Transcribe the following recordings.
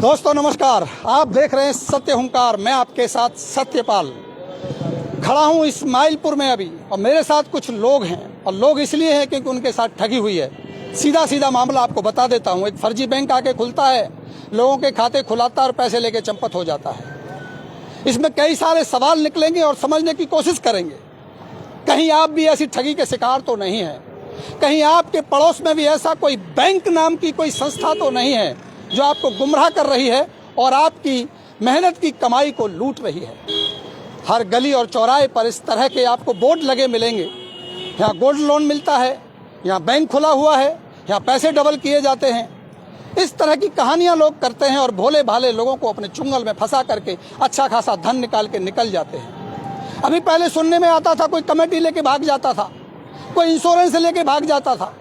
दोस्तों नमस्कार, आप देख रहे हैं सत्य हुंकार। मैं आपके साथ सत्यपाल खड़ा हूं इस्माइलपुर में अभी, और मेरे साथ कुछ लोग हैं, और लोग इसलिए हैं क्योंकि उनके साथ ठगी हुई है। सीधा सीधा मामला आपको बता देता हूं। एक फर्जी बैंक आके खुलता है, लोगों के खाते खुलाता है और पैसे लेके चंपत हो जाता है। इसमें कई सारे सवाल निकलेंगे और समझने की कोशिश करेंगे। कहीं आप भी ऐसी ठगी के शिकार तो नहीं है? कहीं आपके पड़ोस में भी ऐसा कोई बैंक नाम की कोई संस्था तो नहीं है जो आपको गुमराह कर रही है और आपकी मेहनत की कमाई को लूट रही है? हर गली और चौराहे पर इस तरह के आपको बोर्ड लगे मिलेंगे। यहाँ गोल्ड लोन मिलता है, यहाँ बैंक खुला हुआ है, यहाँ पैसे डबल किए जाते हैं। इस तरह की कहानियां लोग करते हैं और भोले भाले लोगों को अपने चुंगल में फंसा करके अच्छा खासा धन निकाल के निकल जाते हैं। अभी पहले सुनने में आता था कोई कमेटी लेके भाग जाता था, कोई इंश्योरेंस लेके भाग जाता था।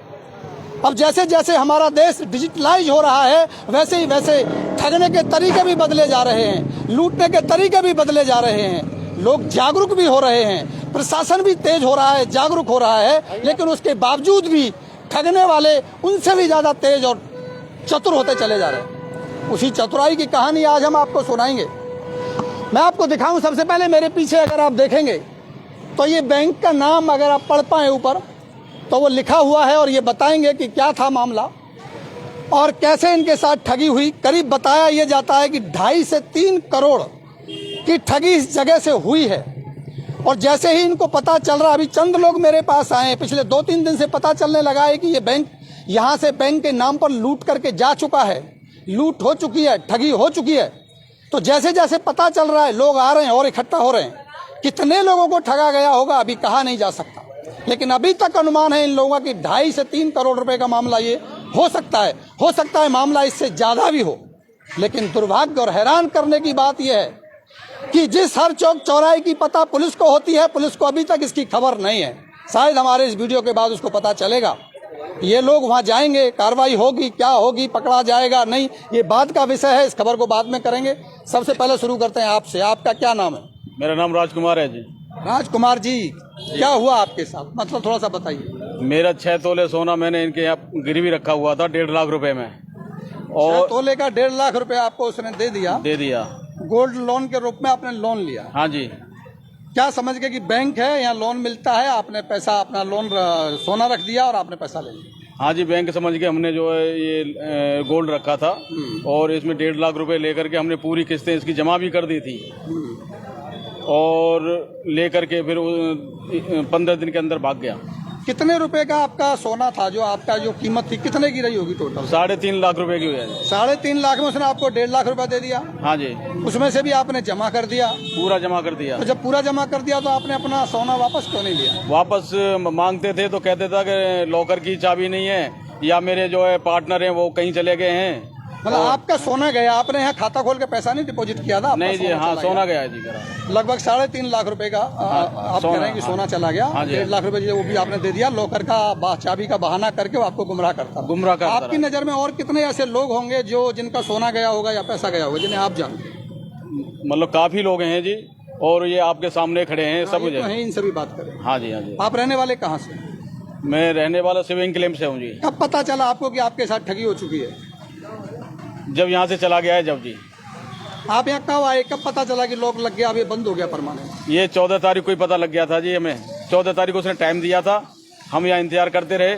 अब जैसे जैसे हमारा देश डिजिटलाइज हो रहा है वैसे ही वैसे ठगने के तरीके भी बदले जा रहे हैं, लूटने के तरीके भी बदले जा रहे हैं। लोग जागरूक भी हो रहे हैं, प्रशासन भी तेज हो रहा है, जागरूक हो रहा है, लेकिन उसके बावजूद भी ठगने वाले उनसे भी ज़्यादा तेज और चतुर होते चले जा रहे हैं। उसी चतुराई की कहानी आज हम आपको सुनाएंगे। मैं आपको दिखाऊं, सबसे पहले मेरे पीछे अगर आप देखेंगे तो ये बैंक का नाम अगर आप पढ़ पाएँ ऊपर तो वो लिखा हुआ है, और ये बताएंगे कि क्या था मामला और कैसे इनके साथ ठगी हुई। करीब बताया ये जाता है कि 2.5 से 3 करोड़ की ठगी इस जगह से हुई है। और जैसे ही इनको पता चल रहा, अभी चंद लोग मेरे पास आए हैं, पिछले 2-3 दिन से पता चलने लगा है कि ये बैंक यहाँ से बैंक के नाम पर लूट करके जा चुका है, लूट हो चुकी है, ठगी हो चुकी है। तो जैसे जैसे पता चल रहा है लोग आ रहे हैं और इकट्ठा हो रहे हैं। कितने लोगों को ठगा गया होगा अभी कहा नहीं जा सकता, लेकिन अभी तक अनुमान है इन लोगों की 2.5 से 3 करोड़ रुपए का मामला ये हो सकता है मामला इससे ज़्यादा भी हो। लेकिन दुर्भाग्य और हैरान करने की बात यह है कि जिस हर चौक चौराहे की पता पुलिस को होती है, पुलिस को अभी तक इसकी खबर नहीं है। शायद हमारे इस वीडियो के बाद उसको पता चलेगा। ये लोग वहाँ जाएंगे, कार्रवाई होगी, क्या होगी, पकड़ा जाएगा नहीं, ये बात का विषय है। इस खबर को बाद में करेंगे। सबसे पहले शुरू करते हैं आपसे। आपका क्या नाम है? मेरा नाम राजकुमार है जी। राजकुमार जी, क्या हुआ आपके साथ, मतलब थोड़ा सा बताइए। मेरा 6 तोले सोना मैंने इनके यहाँ गिरवी रखा हुआ था 1.5 लाख रुपए में, और 6 तोले का 1.5 लाख रुपए आपको उसने दे दिया। गोल्ड लोन के रूप में आपने लोन लिया? हाँ जी। क्या समझ गए कि बैंक है, यहाँ लोन मिलता है, आपने पैसा अपना लोन सोना रख दिया और आपने पैसा ले लिया? हाँ जी, बैंक समझ के हमने जो है ये गोल्ड रखा था और इसमें 1.5 लाख रुपए लेकर के हमने पूरी किस्तें इसकी जमा भी कर दी थी, और लेकर के फिर 15 दिन के अंदर भाग गया। कितने रुपए का आपका सोना था? जो आपका जो कीमत थी कितने की रही होगी टोटल? 3.5 लाख रुपए की हुई है। 3.5 लाख में उसने आपको 1.5 लाख रुपया दे दिया? हाँ जी। उसमें से भी आपने जमा कर दिया? पूरा जमा कर दिया। तो जब पूरा जमा कर दिया तो आपने अपना सोना वापस क्यों नहीं लिया? वापस मांगते थे तो कहते था कि लॉकर की चाबी नहीं है, या मेरे जो है पार्टनर हैं वो कहीं चले गए हैं। मतलब आपका सोना गया, आपने यहाँ खाता खोल के पैसा नहीं डिपॉजिट किया था? नहीं जी, हाँ सोना गया जी मेरा। लगभग 3.5 लाख रुपए का आप कह रहे हैं कि सोना चला गया। 1.5 लाख रुपए वो भी आपने दे दिया, लॉकर का चाबी का बहाना करके वो आपको गुमराह करता। आपकी नजर में और कितने ऐसे लोग होंगे जो जिनका सोना गया होगा या पैसा गया होगा, जिन्हें आप जानते हैं? मतलब काफी लोग हैं जी, और ये आपके सामने खड़े हैं सब। इनसे भी बात करें। हाँ जी, हाँ जी। आप रहने वाले कहाँ से? मैं रहने वाला सिविंग क्लेम से हूँ जी। कब पता चला आपको कि आपके साथ ठगी हो चुकी है? जब यहाँ से चला गया है जब जी। आप यहाँ कब आए, कब पता चला कि लॉक लग गया, अब ये बंद हो गया परमानेंट? ये 14 तारीख को ही पता लग गया था जी हमें। 14 तारीख को उसने टाइम दिया था, हम यहाँ इंतजार करते रहे,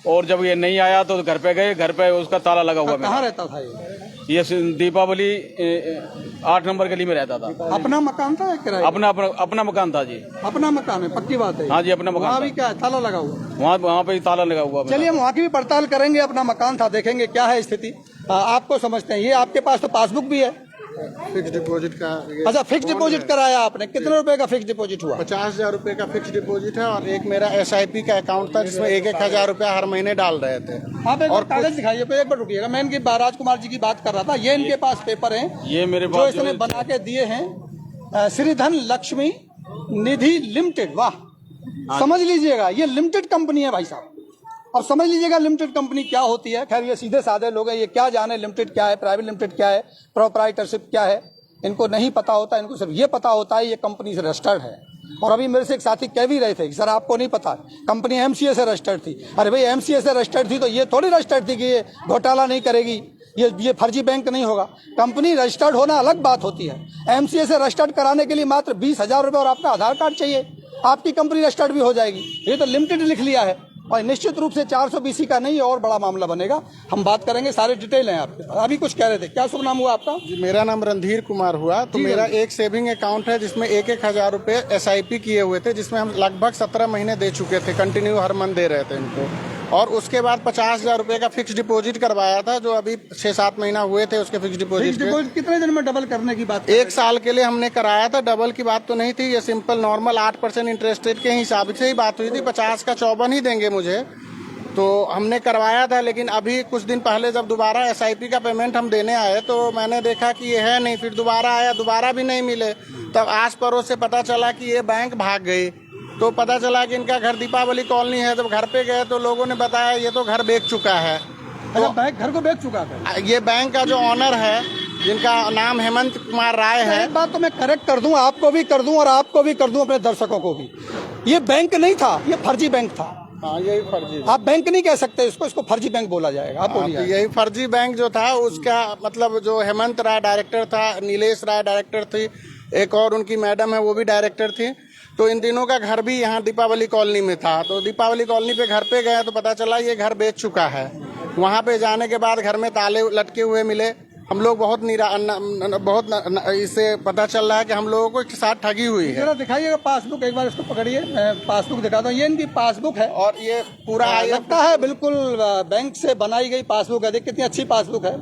और जब ये नहीं आया तो घर पे गए, घर पे उसका ताला लगा हुआ। कहाँ रहता था ये दीपावली 8 नंबर गली में रहता था। अपना मकान था या किराए? अपना मकान था जी। अपना मकान है, पक्की बात है? हाँ जी, अपना मकान। वहाँ भी क्या है, ताला लगा हुआ? वहाँ पे ताला लगा हुआ। चलिए हम वहाँ की भी पड़ताल करेंगे। अपना मकान था, देखेंगे क्या है स्थिति। आपको समझते हैं, ये आपके पास तो पासबुक भी है? फिक्स डिपॉजिट का। अच्छा, फिक्स डिपॉजिट कराया आपने? कितने रुपए का फिक्स डिपॉजिट हुआ? 50,000 रुपए का फिक्स डिपॉजिट है, और एक मेरा SIP का अकाउंट था जिसमें 1,000 रुपया हर महीने डाल रहे थे। आप एक बार कागज दिखाइए, एक बार रुकिएगा। मैं इनकी राजकुमार जी की बात कर रहा था। ये इनके पास पेपर हैं, ये मेरे जो इसने बना के दिए हैं। श्रीधन लक्ष्मी निधि लिमिटेड। वाह, समझ लीजिएगा ये लिमिटेड कंपनी है भाई साहब। अब समझ लीजिएगा लिमिटेड कंपनी क्या होती है। खैर ये सीधे साधे लोग हैं, ये क्या जाने लिमिटेड क्या है, प्राइवेट लिमिटेड क्या है, प्रोप्राइटरशिप क्या है, इनको नहीं पता होता। इनको सिर्फ ये पता होता है ये कंपनी से रजिस्टर्ड है। और अभी मेरे से एक साथी कह भी रहे थे कि सर आपको नहीं पता कंपनी एमसीए से रजिस्टर्ड थी। अरे भाई एमसीए से रजिस्टर्ड थी तो ये थोड़ी रजिस्टर्ड थी कि ये घोटाला नहीं करेगी, ये फर्जी बैंक नहीं होगा। कंपनी रजिस्टर्ड होना अलग बात होती है। एमसीए से रजिस्टर्ड कराने के लिए मात्र 20,000 रुपये और आपका आधार कार्ड चाहिए, आपकी कंपनी रजिस्टर्ड भी हो जाएगी। ये तो लिमिटेड लिख लिया है और निश्चित रूप से 420 का नहीं और बड़ा मामला बनेगा। हम बात करेंगे, सारे डिटेल हैं आपके। अभी कुछ कह रहे थे, क्या शुभ नाम हुआ आपका? जी, मेरा नाम रणधीर कुमार हुआ। तो मेरा एक सेविंग अकाउंट है जिसमें 1,000 रुपए SIP किए हुए थे, जिसमें हम लगभग 17 महीने दे चुके थे, कंटिन्यू हर मंथ दे रहे थे इनको। और उसके बाद 50,000 रुपए का फिक्स डिपॉजिट करवाया था, जो अभी 6-7 महीना हुए थे उसके फिक्स डिपॉजिट। कितने दिन में डबल करने की बात? 1 साल के लिए हमने कराया था। डबल की बात तो नहीं थी, ये सिंपल नॉर्मल 8% इंटरेस्ट रेट के हिसाब से ही बात हुई थी। 50 का 54 ही देंगे मुझे, तो हमने करवाया था। लेकिन अभी कुछ दिन पहले जब दोबारा SIP का पेमेंट हम देने आए तो मैंने देखा कि ये है नहीं। फिर दोबारा आया, दोबारा भी नहीं मिले। तब आस पड़ोस से पता चला कि ये बैंक भाग गई। तो पता चला कि इनका घर दीपावली कॉलोनी है। जब घर पे गए तो लोगों ने बताया ये तो घर बेच चुका है। तो बैंक घर को बेच चुका था। ये बैंक का जो ऑनर है, जिनका नाम हेमंत कुमार राय है। एक बात तो मैं करेक्ट कर दूं, आपको भी कर दूं और आपको भी कर दूं, अपने दर्शकों को भी। ये बैंक नहीं था, ये फर्जी बैंक था। हाँ, यही फर्जी। आप बैंक नहीं कह सकते इसको फर्जी बैंक बोला जाएगा। आप बोलिए। तो यही फर्जी बैंक जो था उसका मतलब, जो हेमंत राय डायरेक्टर था, नीलेश राय डायरेक्टर थी, एक और उनकी मैडम है वो भी डायरेक्टर थी। तो इन तीनों का घर भी यहाँ दीपावली कॉलोनी में था। तो दीपावली कॉलोनी पे घर पे गए तो पता चला ये घर बेच चुका है। वहाँ पे जाने के बाद घर में ताले लटके हुए मिले। हम लोग बहुत इससे पता चल रहा है कि हम लोगों को इसके साथ ठगी हुई है। जरा दिखाइएगा पासबुक, एक बार इसको पकड़िए, मैं पासबुक दिखाता हूँ। ये इनकी पासबुक है और ये पूरा लगता है बिल्कुल बैंक से बनाई गई पासबुक है। देख कितनी अच्छी पासबुक है,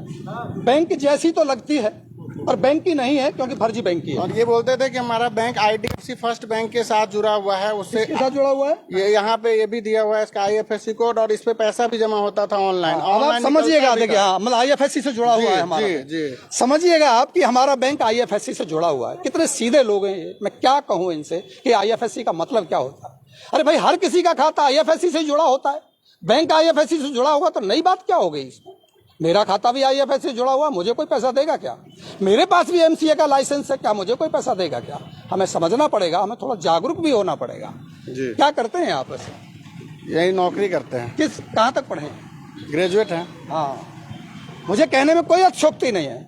बैंक जैसी तो लगती है और बैंक की नहीं है क्योंकि फर्जी बैंक की है। और ये बोलते थे कि हमारा बैंक IDFC फर्स्ट बैंक के साथ जुड़ा हुआ है, उससे साथ जुड़ा हुआ है। ये यहाँ पे ये भी दिया हुआ है इसका IFSC कोड, और इस पे पैसा भी जमा होता था ऑनलाइन। आप समझिएगा, देखिए हाँ, मतलब IFSC से जुड़ा हुआ है हमारा। जी। समझिएगा आप कि हमारा बैंक IFSC से जुड़ा हुआ है। कितने सीधे लोग हैं ये, मैं क्या कहूँ इनसे कि IFSC का मतलब क्या होता है। अरे भाई, हर किसी का खाता IFSC से जुड़ा होता है। बैंक IFSC से जुड़ा होगा तो नई बात क्या हो गई इसमें? मेरा खाता भी IFSC से जुड़ा हुआ, मुझे कोई पैसा देगा क्या? मेरे पास भी MCA का लाइसेंस है, क्या मुझे कोई पैसा देगा क्या? हमें समझना पड़ेगा, हमें थोड़ा जागरूक भी होना पड़ेगा। जी। क्या करते हैं आप वैसे? यही नौकरी करते हैं। कहाँ तक पढ़े? ग्रेजुएट हैं। हाँ, मुझे कहने में कोई अतिशयोक्ति नहीं है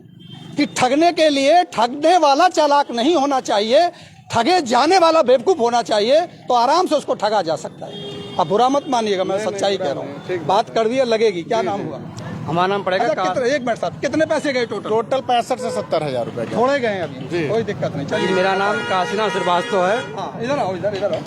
कि ठगने के लिए ठगने वाला चालाक नहीं होना चाहिए, ठगे जाने वाला बेवकूफ होना चाहिए, तो आराम से उसको ठगा जा सकता है। अब बुरा मत मानिएगा, मैं सच्चाई कह रहा हूँ। बात कड़वी लगेगी। क्या नाम हुआ? हमारा नाम पड़ेगा। एक मिनट साहब, कितने पैसे गए टोटल? 65 से 70,000 रुपए। थोड़े गए अभी, कोई दिक्कत नहीं। चलिए, मेरा नाम काशीनाथ श्रीवास्तव है। हाँ, इधर आओ, इधर आओ।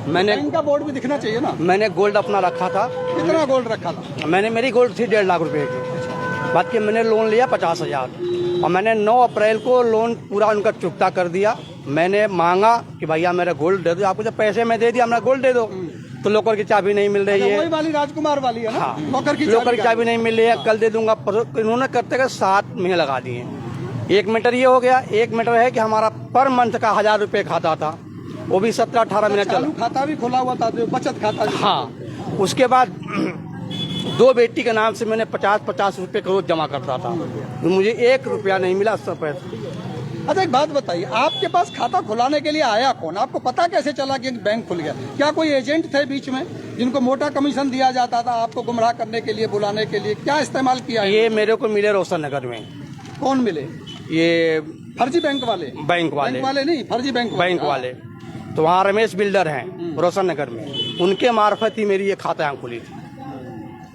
मैंने इनका बोर्ड भी दिखना चाहिए ना। मैंने गोल्ड अपना रखा था। कितना गोल्ड रखा था? मेरी गोल्ड थी 1.5 लाख रुपए की। बात की मैंने लोन लिया 50,000 और मैंने 9 अप्रैल को लोन पूरा उनका चुकता कर दिया। मैंने मांगा कि भैया मेरा गोल्ड दे दो, आपको जब पैसे में दे दिया मेरा गोल्ड दे दो। तो लोकर की चाबी नहीं मिल रही है। वही वाली राजकुमार वाली है ना? हाँ, लोकर की चाबी नहीं मिल रही है। कल दे दूंगा, इन्होंने करते कर 7 महीने लगा दिए। 1 मीटर ये हो गया। 1 मीटर है कि हमारा पर मंथ का 1,000 रुपए खाता था, वो भी 17-18 महीने चला। खाता भी खुला हुआ था, बचत खाता। हाँ, उसके बाद 2 बेटी के नाम से मैंने 50-50 रुपए रोज जमा करता था, तो मुझे 1 रुपया नहीं मिला। सब पैसा। अच्छा, एक बात बताइए, आपके पास खाता खुलाने के लिए आया कौन? आपको पता कैसे चला कि बैंक खुल गया? क्या कोई एजेंट थे बीच में जिनको मोटा कमीशन दिया जाता था आपको गुमराह करने के लिए, बुलाने के लिए? क्या इस्तेमाल किया? ये मेरे को मिले रोशन नगर में। कौन मिले? ये फर्जी बैंक वाले? बैंक वाले नहीं, फर्जी बैंक वाले। तो वहाँ रमेश बिल्डर हैं रोशन नगर में, उनके मार्फत ही मेरी ये खाता यहाँ खुली थी।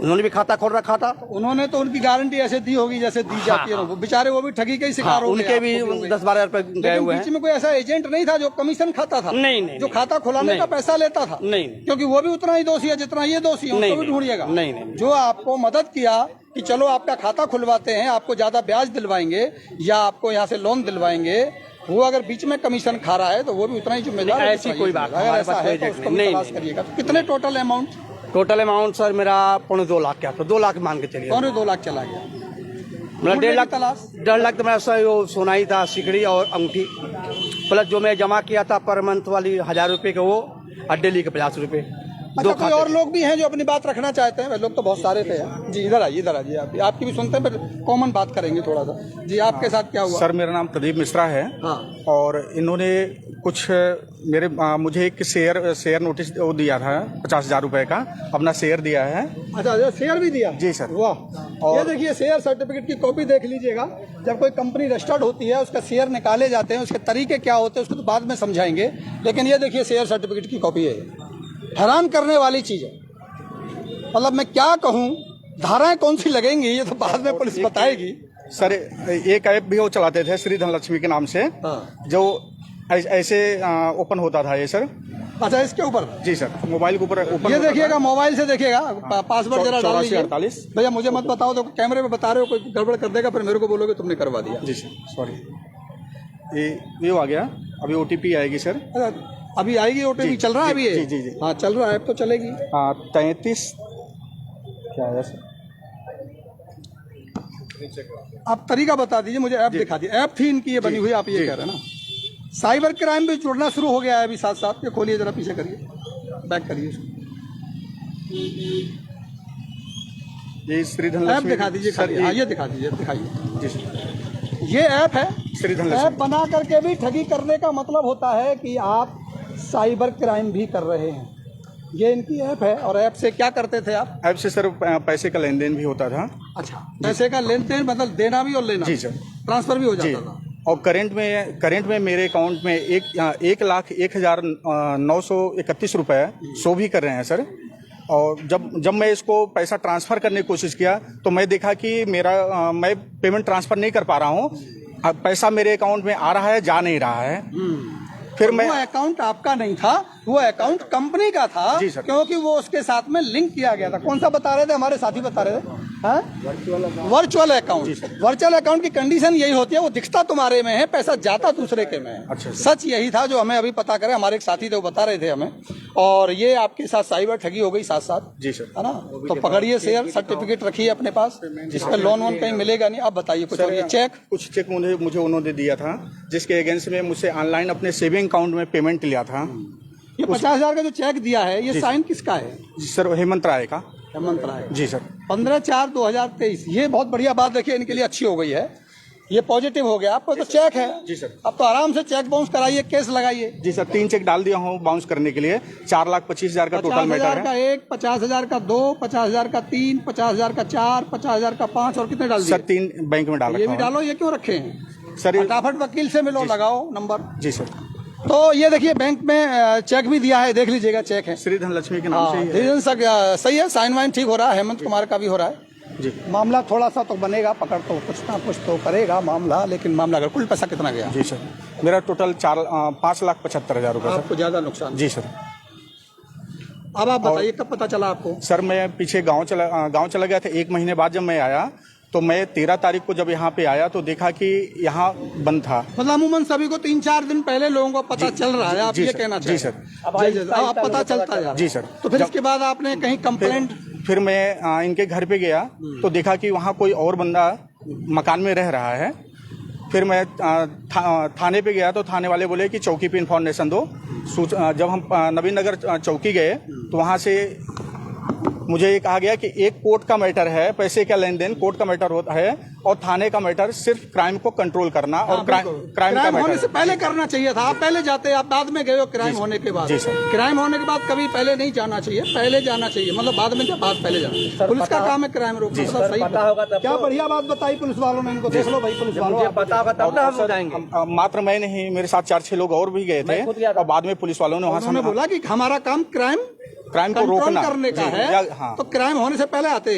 उन्होंने भी खाता खोल रखा था। उन्होंने तो उनकी गारंटी ऐसे दी होगी जैसे दी जाती है। वो बेचारे वो भी ठगी के ही शिकार हो गए। उनके भी 10-12 रुपए गए हुए हैं। बीच में कोई ऐसा एजेंट नहीं था जो कमीशन खाता था? नहीं। जो खाता खुलाने का पैसा लेता था? नहीं। क्योंकि वो भी उतना ही दोषी है जितना ये दोषी है, उसको भी ढूंढिएगा। नहीं। जो आपको मदद किया कि चलो आपका खाता खुलवाते हैं, आपको ज्यादा ब्याज दिलवाएंगे या आपको यहाँ से लोन दिलवाएंगे, वो अगर बीच में कमीशन खा रहा है तो वो भी उतना ही जिम्मेदार है। ऐसी कोई बात नहीं। कितने total amount? Total amount sir मेरा 2.25 लाख क्या, तो 2 लाख मान के चलिए। 2 लाख चला गया। मतलब 1.5 लाख तो मेरा सर वो सोना ही था, सिकड़ी और अंगूठी, प्लस जो मैं जमा किया था पर मंथ वाली 1,000 रुपए के वो, और डेली के 50 रुपए। अच्छा, कोई और लोग भी हैं जो अपनी बात रखना चाहते हैं? वह लोग तो बहुत सारे थे यार। जी इधर आइए आप, आपकी भी सुनते हैं, पर कॉमन बात करेंगे थोड़ा सा। जी आपके साथ क्या हुआ? सर मेरा नाम प्रदीप मिश्रा है। हाँ। और इन्होंने कुछ मुझे एक शेयर नोटिस वो दिया था 50,000 रुपए का, अपना शेयर दिया है। अच्छा, शेयर भी दिया? जी सर। वाह। ये देखिए शेयर सर्टिफिकेट की कॉपी देख लीजिएगा। जब कोई कंपनी रजिस्टर्ड होती है, उसका शेयर निकाले जाते हैं, उसके तरीके क्या होते हैं उसको तो बाद में समझाएंगे, लेकिन ये देखिए शेयर सर्टिफिकेट की कॉपी है। हैरान करने वाली चीज है। मतलब मैं क्या कहूँ, धाराएं कौन सी लगेंगी ये तो बाद में पुलिस बताएगी। सर एक ऐप भी वो चलाते थे श्री धनलक्ष्मी के नाम से, जो ऐसे ओपन होता था ये सर। अच्छा, इसके ऊपर? जी सर, मोबाइल के ऊपर ओपन। ये देखिएगा, मोबाइल से देखिएगा, पासवर्ड जरा डाल लीजिए। 8448। भैया मुझे मत बताओ, तो कैमरे में बता रहे हो, कोई गड़बड़ कर देगा फिर मेरे को बोलोगे तुमने करवा दिया। जी सर सॉरी। ये आ गया, अभी OTP आएगी सर। अभी आएगी OTP? चल रहा है अभी? जी जी जी। हाँ चल रहा है, अब तो चलेगी। 33 क्या है सर? आप तरीका बता दीजिए मुझे, ऐप दिखा दीजिए। ऐप थी इनकी ये बनी हुई, आप ये कह रहे हैं ना? साइबर क्राइम भी जुड़ना शुरू हो गया है अभी साथ साथ। ये खोलिए जरा, पीछे करिए, बैक करिए इसको। ये श्री ऐप धनलक्ष्मी दिखा दीजिए सर। हाँ ये दिखा दीजिए, दिखाइए। जी सर, ये ऐप है। श्री धनलक्ष्मी ऐप बना करके भी ठगी करने का मतलब होता है कि आप साइबर क्राइम भी कर रहे हैं। ये इनकी ऐप है। और ऐप से क्या करते थे आप? ऐप से सर पैसे का लेन देन भी होता था। अच्छा, पैसे का लेन देन मतलब देना भी और लेना? जी सर। ट्रांसफर भी हो जाता था? और करंट में मेरे अकाउंट में 1,01,931 रुपए शो भी कर रहे हैं सर। और जब मैं इसको पैसा ट्रांसफर करने की कोशिश किया तो मैं देखा कि मैं पेमेंट ट्रांसफर नहीं कर पा रहा हूँ। अब पैसा मेरे अकाउंट में आ रहा है, जा नहीं रहा है। फिर मैं वो अकाउंट आपका नहीं था, वो अकाउंट कंपनी का था। जी सर। क्योंकि वो उसके साथ में लिंक किया गया था। कौन सा बता रहे थे? हमारे साथी बता रहे थे। Virtual account. वर्चुअल अकाउंट की कंडीशन यही होती है, वो दिखता तुम्हारे में है, पैसा जाता दूसरे के में है। अच्छा। सच यही था जो हमें अभी पता करे। हमारे एक साथी थे, वो बता रहे थे हमें। और ये आपके साथ साइबर ठगी हो गई साथ साथ। जी सर। है ना? तो पकड़िए, शेयर सर्टिफिकेट रखिए अपने पास, जिस पे लोन वोन कहीं मिलेगा नहीं। आप बताइए कुछ। और ये कुछ चेक मुझे उन्होंने दिया था, जिसके अगेंस्ट में मुझसे ऑनलाइन अपने सेविंग अकाउंट में पेमेंट लिया था। ये 50,000 का जो चेक दिया है, ये साइन किसका है? सर हेमंत राय का। हेमंत राय। जी सर। 15/4/2023। ये बहुत बढ़िया बात देखिए इनके लिए अच्छी हो गई है। ये पॉजिटिव हो गया। आपको तो चेक है। जी सर। अब तो आराम से चेक बाउंस कराइए, केस लगाइए। जी सर, 3 चेक डाल दिया हूँ बाउंस करने के लिए। 4,25,000 का टोटल मैटर 50,000 है। का 1, 50,000 का 2, 50,000 का 3, 50,000 का 4, 50,000 का 5 और कितने डाल दिए? सर 3 बैंक में डाल ये रखा भी हूँ। डालो। ये क्यों रखे हैं? सर फटाफट वकील से मिलो, लगाओ नंबर। जी सर। तो ये देखिए बैंक में चेक भी दिया है, देख लीजिएगा, चेक है। श्री धनलक्ष्मी के नाम से ही है। रीजन सही है, साइन वाइन ठीक हो रहा है, हेमंत कुमार का भी हो रहा है। जी। मामला थोड़ा सा तो बनेगा, पकड़ तो कुछ ना कुछ तो करेगा मामला, लेकिन मामला अगर कुल पैसा कितना गया? जी सर, मेरा टोटल 5,75,000 रुपये। आपको ज्यादा नुकसान? जी सर। अब आप बताइए कब पता चला आपको? सर मैं पीछे गांव चला गया था। 1 महीने बाद जब मैं आया तो मैं 13 तारीख को जब यहाँ पे आया तो देखा कि यहाँ बंद था। मतलब अमूमन सभी को 3-4 दिन पहले लोगों को पता चल रहा है, आप ये कहना चाहिए? जी सर। अब पता चलता है? जी सर। तो फिर इसके बाद आपने कहीं कंप्लेंट? फिर मैं इनके घर पे गया तो देखा कि वहाँ कोई और बंदा मकान में रह रहा है। फिर मैं थाने पे गया तो थाने वाले बोले कि चौकी पे इन्फॉर्मेशन दो। जब हम नवीन नगर चौकी गए तो वहाँ से मुझे ये कहा गया कि एक कोर्ट का मैटर है, पैसे का लेन देन कोर्ट का मैटर होता है, और थाने का मैटर सिर्फ क्राइम को कंट्रोल करना और क्राइम का होने से मैटर पहले करना चाहिए था। आप पहले जाते, आप बाद में गए हो क्राइम होने के बाद। जी सर। क्राइम होने के बाद कभी पहले नहीं जाना चाहिए, पहले जाना चाहिए। मतलब बाद में क्या, बाद पहले जाना। पुलिस का काम है क्राइम रोकना। सही, क्या बढ़िया बात बताई पुलिस वालों ने इनको। देख लो भाई, पुलिस वालों मात्र मैं नहीं, मेरे साथ 4-6 लोग और भी गए थे। और बाद में पुलिस वालों ने वहाँ उन्होंने बोला कि हमारा काम क्राइम को रोकना करने का है। हाँ। तो क्राइम होने से पहले आते,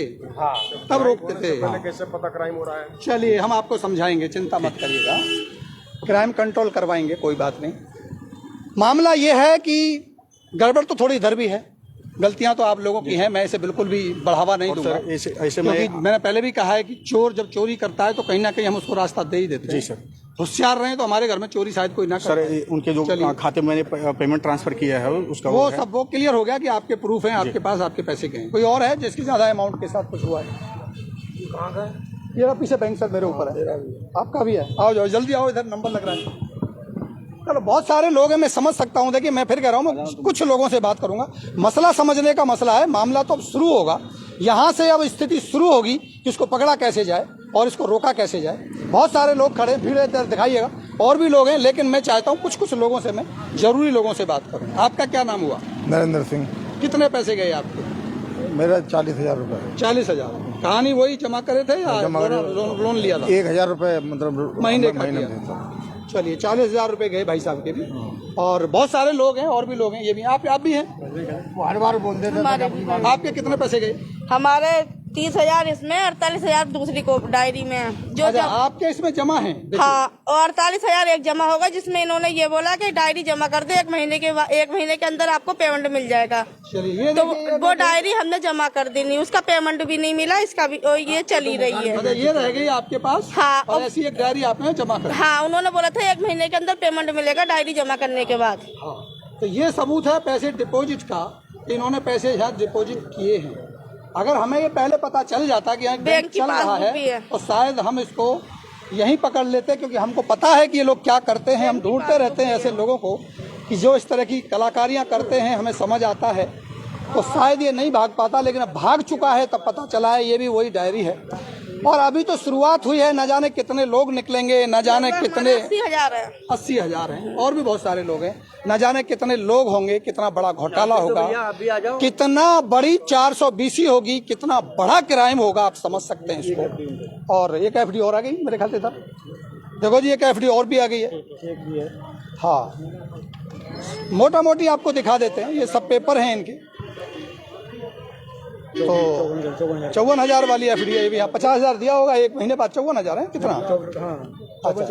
तब रोकते थे। कैसे पता क्राइम हो रहा है? चलिए हम आपको समझाएंगे, चिंता मत करिएगा, क्राइम कंट्रोल करवाएंगे, कोई बात नहीं। मामला ये है कि गड़बड़ तो थोड़ी इधर भी है, गलतियां तो आप लोगों की हैं, मैं इसे बिल्कुल भी बढ़ावा नहीं दूंगा। ऐसे मैंने पहले भी कहा है कि चोर जब चोरी करता है तो कहीं ना कहीं हम उसको रास्ता दे ही देते हैं। जी सर। होशियार रहे तो हमारे घर में चोरी शायद कोई ना सर उनके जो खाते में मैंने पेमेंट ट्रांसफर किया है उसका वो सब वो क्लियर हो गया कि आपके प्रूफ हैं, आपके पास आपके पैसे के हैं। कोई और है जिसकी ज्यादा अमाउंट के साथ कुछ हुआ है? ये पीछे बैंक सर मेरे ऊपर है, आपका भी है। आओ जाओ, जल्दी आओ, इधर नंबर लग रहा है। चलो बहुत सारे लोग हैं, मैं समझ सकता हूँ। देखिए मैं फिर कह रहा हूँ, मैं कुछ लोगों से बात करूंगा। मसला समझने का मसला है, मामला तो अब शुरू होगा। यहाँ से अब स्थिति शुरू होगी कि इसको पकड़ा कैसे जाए और इसको रोका कैसे जाए। बहुत सारे लोग खड़े, भीड़ इधर दिखाइएगा, और भी लोग हैं, लेकिन मैं चाहता हूँ कुछ लोगों से मैं जरूरी लोगों से बात करूँ। आपका क्या नाम हुआ? नरेंद्र सिंह। कितने पैसे गए आपके? मेरा 40,000 रुपये। 40,000। कहानी वही जमा करे थे या लोन लिया था? 1,000 रुपये मतलब महीने का दिया। चलिए 40,000 रुपए गए भाई साहब के भी, और बहुत सारे लोग हैं, और भी लोग हैं, ये भी आप भी हैं। हर बार बोलते थे। आपके कितने पैसे गए? हमारे 30,000 इसमें, 48,000 दूसरी को डायरी में है जो अच्छा, आपके इसमें जमा है? हाँ, और 48,000 एक जमा होगा, जिसमें इन्होंने ये बोला कि डायरी जमा कर दे, 1 महीने के अंदर आपको पेमेंट मिल जाएगा। चलिए तो वो डायरी हमने जमा कर दी, नहीं उसका पेमेंट भी नहीं मिला, इसका भी ये चली रही है। अच्छा, ये रह गई आपके पास? हाँ, और ऐसी एक डायरी आपने जमा कर? हाँ, उन्होंने बोला था 1 महीने के अंदर पेमेंट मिलेगा डायरी जमा करने के बाद। हाँ, तो ये सबूत है पैसे डिपॉजिट का, इन्होंने पैसे शायद डिपॉजिट किए हैं। अगर हमें ये पहले पता चल जाता कि यहाँ बैंक चल रहा है तो शायद हम इसको यहीं पकड़ लेते, क्योंकि हमको पता है कि ये लोग क्या करते हैं। हम ढूंढते रहते हैं ऐसे लोगों को कि जो इस तरह की कलाकारियाँ करते हैं, हमें समझ आता है, तो शायद ये नहीं भाग पाता। लेकिन अब भाग चुका है, तब पता चला है ये भी वही डायरी है। और अभी तो शुरुआत हुई है, न जाने कितने लोग निकलेंगे, न जाने कितने 80,000 हैं, और भी बहुत सारे लोग हैं, न जाने कितने लोग होंगे, कितना बड़ा घोटाला होगा, कितना बड़ी 420 होगी, कितना बड़ा क्राइम होगा, आप समझ सकते हैं इसको। और एक एफडी और आ गई मेरे ख्याल से सर, देखो जी एक एफडी और भी आ गई है। हाँ, मोटा मोटी आपको दिखा देते हैं, ये सब पेपर हैं इनके। तो 54,000 वाली एफडी है, यहाँ 50,000 दिया होगा, 1 महीने बाद 54,000 है। कितना? अच्छा,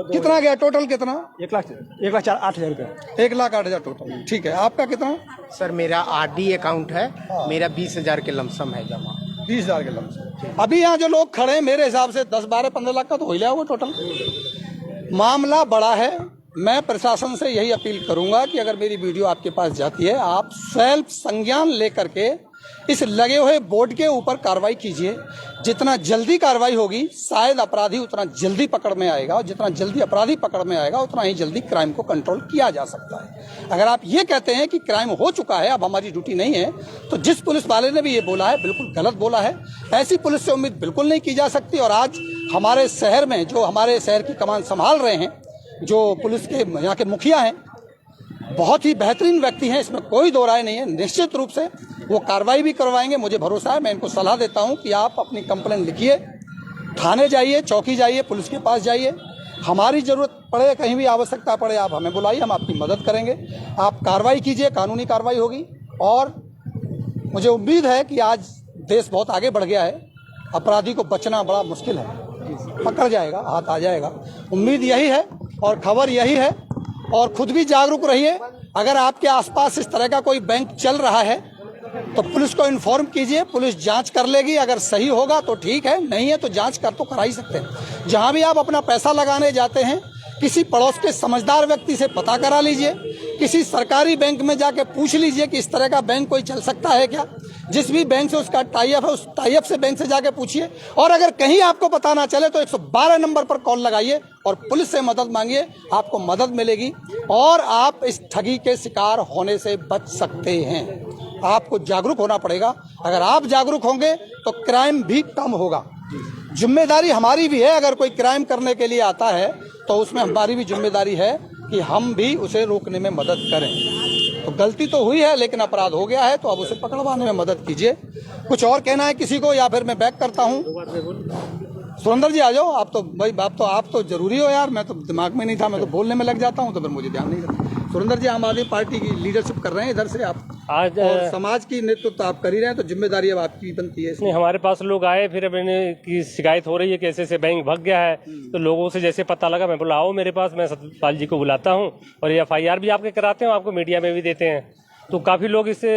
कितना गया टोटल? कितना? 1,08,000 रुपये। 1,08,000 टोटल। ठीक है, आपका कितना? सर मेरा आरडी अकाउंट है, मेरा 20,000 के लमसम है जमा। 20,000 के लमसम। अभी यहाँ जो लोग खड़े हैं, मेरे हिसाब से 10, 12, 15 लाख का तो हो ही लिया होगा टोटल। मामला बड़ा है। मैं प्रशासन से यही अपील करूंगा कि अगर मेरी वीडियो आपके पास जाती है, आप सेल्फ संज्ञान लेकर के इस लगे हुए बोर्ड के ऊपर कार्रवाई कीजिए। जितना जल्दी कार्रवाई होगी, शायद अपराधी उतना जल्दी पकड़ में आएगा, और जितना जल्दी अपराधी पकड़ में आएगा, उतना ही जल्दी क्राइम को कंट्रोल किया जा सकता है। अगर आप ये कहते हैं कि क्राइम हो चुका है, अब हमारी ड्यूटी नहीं है, तो जिस पुलिस वाले ने भी ये बोला है, बिल्कुल गलत बोला है। ऐसी पुलिस से उम्मीद बिल्कुल नहीं की जा सकती। और आज हमारे शहर में जो हमारे शहर की कमान संभाल रहे हैं, जो पुलिस के यहाँ के मुखिया हैं, बहुत ही बेहतरीन व्यक्ति हैं, इसमें कोई दो राय नहीं है। निश्चित रूप से वो कार्रवाई भी करवाएंगे, मुझे भरोसा है। मैं इनको सलाह देता हूं कि आप अपनी कंप्लेंट लिखिए, थाने जाइए, चौकी जाइए, पुलिस के पास जाइए। हमारी जरूरत पड़े, कहीं भी आवश्यकता पड़े, आप हमें बुलाइए, हम आपकी मदद करेंगे। आप कार्रवाई कीजिए, कानूनी कार्रवाई होगी। और मुझे उम्मीद है कि आज देश बहुत आगे बढ़ गया है, अपराधी को बचना बड़ा मुश्किल है, पकड़ जाएगा, हाथ आ जाएगा। उम्मीद यही है और खबर यही है। और खुद भी जागरूक रहिए। अगर आपके आसपास इस तरह का कोई बैंक चल रहा है तो पुलिस को इन्फॉर्म कीजिए, पुलिस जांच कर लेगी। अगर सही होगा तो ठीक है, नहीं है तो जांच कर तो करा ही सकते हैं। जहां भी आप अपना पैसा लगाने जाते हैं, किसी पड़ोस के समझदार व्यक्ति से पता करा लीजिए, किसी सरकारी बैंक में जाके पूछ लीजिए कि इस तरह का बैंक कोई चल सकता है क्या। जिस भी बैंक से उसका टाई अप है, उस टाई अप से बैंक से जाके पूछिए। और अगर कहीं आपको पता ना चले तो 112 नंबर पर कॉल लगाइए और पुलिस से मदद मांगिए, आपको मदद मिलेगी और आप इस ठगी के शिकार होने से बच सकते हैं। आपको जागरूक होना पड़ेगा। अगर आप जागरूक होंगे तो क्राइम भी कम होगा। जिम्मेदारी हमारी भी है, अगर कोई क्राइम करने के लिए आता है तो उसमें हमारी भी जिम्मेदारी है कि हम भी उसे रोकने में मदद करें। तो गलती तो हुई है, लेकिन अपराध हो गया है, तो अब उसे पकड़वाने में मदद कीजिए। कुछ और कहना है किसी को, या फिर मैं बैक करता हूँ? सुरेंद्र जी आ जाओ। आप तो भाई आप तो जरूरी हो यार, मैं तो दिमाग में नहीं था, मैं तो बोलने में लग जाता हूँ, तो फिर मुझे ध्यान नहीं रहता। सुरेंद्र जी आम आदमी पार्टी की लीडरशिप कर रहे हैं इधर से आप, आज और समाज की नेतृत्व तो आप कर ही रहे हैं, तो जिम्मेदारी अब आपकी बनती है। नहीं, हमारे पास लोग आए, फिर अब इन्हें की शिकायत हो रही है कि ऐसे बैंक भाग गया है। तो लोगों से जैसे पता लगा, मैं बोला आओ मेरे पास, मैं सत्यपाल जी को बुलाता हूँ और FIR भी आपके कराते हैं, आपको मीडिया में भी देते हैं। तो काफी लोग इससे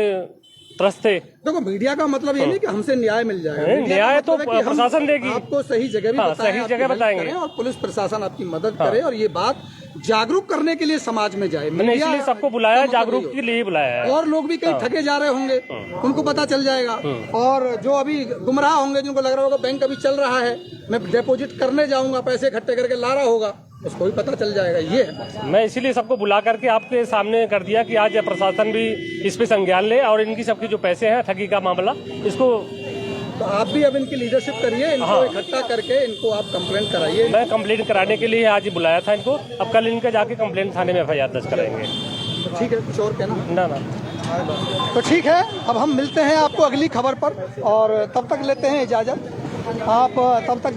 त्रस्त थे। देखो, मीडिया का मतलब ये नहीं कि हमसे न्याय मिल जाएगा। न्याय तो प्रशासन देगी, आपको सही जगह भी सही जगह बताएंगे और पुलिस प्रशासन आपकी मदद करे, और ये बात जागरूक करने के लिए समाज में जाए। मैंने इसलिए सबको बुलाया, जागरूक के लिए बुलाया है। और लोग भी कहीं ठगे जा रहे होंगे, उनको पता चल जाएगा। और जो अभी गुमराह होंगे, जिनको लग रहा होगा बैंक अभी चल रहा है, मैं डिपॉजिट करने जाऊंगा, पैसे इकट्ठे करके ला रहा होगा, उसको भी पता चल जाएगा। ये है मैं इसीलिए सबको बुला करके आपके सामने कर दिया कि आज प्रशासन भी इस पे संज्ञान ले और इनकी सबकी जो पैसे हैं ठगी का मामला इसको। तो आप भी अब इनकी लीडरशिप करिए, इनको इकट्ठा करके इनको आप कंप्लेंट कराइए। मैं कंप्लेंट कराने के लिए आज ही बुलाया था इनको, अब कल इनका जाके कंप्लेंट थाने में FIR दर्ज कराएंगे। तो ठीक है, कुछ और कहना? ना तो ठीक है, अब हम मिलते हैं आपको अगली खबर पर, और तब तक लेते हैं इजाज़त। आप तब तक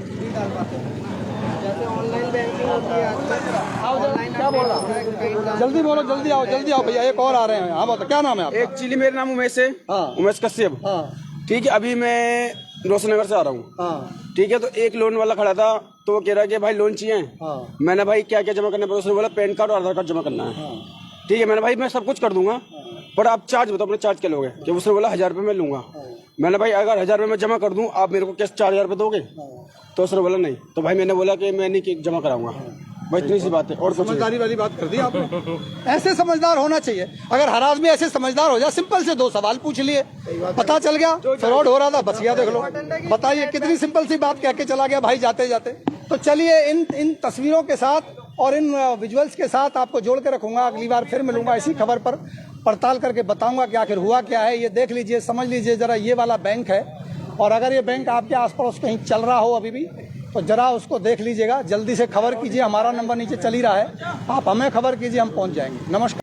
क्या बोल रहा? जल्दी बोलो, जल्दी आओ भैया, एक और आ रहे हैं। हाँ बताओ, क्या नाम है आपका? एक्चुअली मेरा नाम उमेश है। हाँ। उमेश कश्यप। हाँ ठीक है, अभी मैं रोशनगर से आ रहा हूँ। हाँ ठीक है, तो एक लोन वाला खड़ा था, तो वो कह रहा है कि भाई लोन चाहिए। हाँ। मैंने भाई क्या क्या जमा करना है, उसने बोला पैन कार्ड और आधार कार्ड जमा करना है। ठीक है, मैंने भाई मैं सब कुछ कर दूंगा, पर आप चार्ज बताओ, अपने चार्ज क्या लोगे? कि उसने बोला 1000 रुपये मैं लूंगा। मैंने भाई अगर 1000 रुपये मैं जमा कर दूं, आप मेरे को कैश 4000 रुपये दोगे? तो उसने बोला नहीं। तो भाई मैंने बोला कि मैं नहीं जमा कराऊंगा। भाई इतनी सी बात है, और समझदारी वाली बात कर दी आपने। ऐसे समझदार होना चाहिए। अगर हर आदमी ऐसे समझदार हो जाए, सिंपल से 2 सवाल पूछ लिए, पता चल गया फ्रॉड हो रहा था, बस यह देख लो। बताइए कितनी सिंपल सी बात कह के चला गया भाई जाते जाते। तो चलिए इन तस्वीरों के साथ और इन विजुअल्स के साथ आपको जोड़ के रखूंगा। अगली बार फिर मिलूंगा इसी खबर पर, पड़ताल करके बताऊंगा कि आखिर हुआ क्या है। ये देख लीजिए, समझ लीजिए जरा, ये वाला बैंक है, और अगर ये बैंक आपके आस पड़ोस कहीं चल रहा हो अभी भी, तो जरा उसको देख लीजिएगा। जल्दी से खबर कीजिए, हमारा नंबर नीचे चल ही रहा है, आप हमें खबर कीजिए, हम पहुंच जाएंगे। नमस्कार।